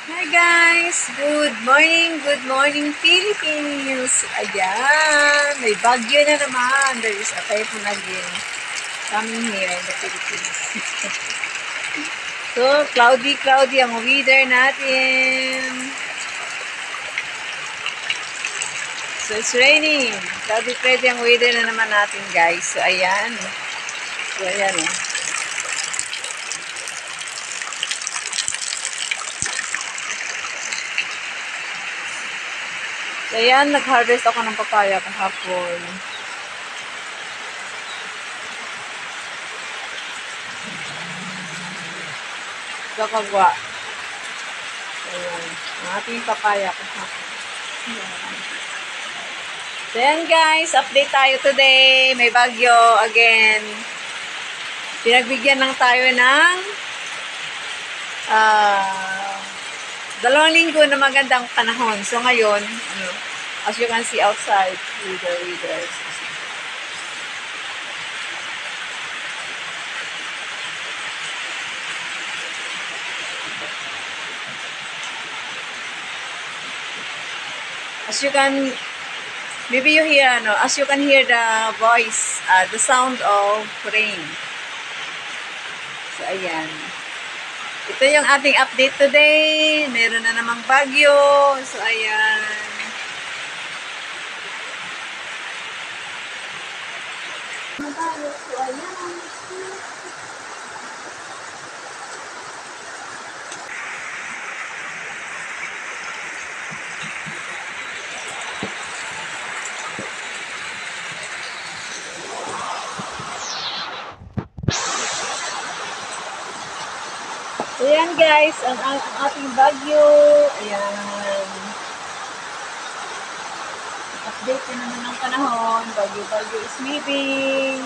Hi guys! Good morning Philippines! Ayan, may bagyo na naman. There is a typhoon again coming here in the Philippines. So, cloudy ang weather natin. So, it's raining. Cloudy ang weather na naman natin guys. So, ayan. So, ayan o. So, ayan, nag-harvest ako ng papaya kahapon. Kakagwa. Ayan, ang ating papaya kahapon. So, ayan guys, update tayo today. May bagyo again. Pinagbigyan lang tayo ng 2 linggo na magandang panahon. So, ngayon, as you can see outside, weather. As you can, maybe you hear, as you can hear the voice, the sound of rain. So, ayan. Ito yung ating update today. Meron na namang bagyo. So, ayan. So, ayan. Ayan guys, ang ating bagyo. Ayan. Update na naman ng panahon. Bagyo is leaving.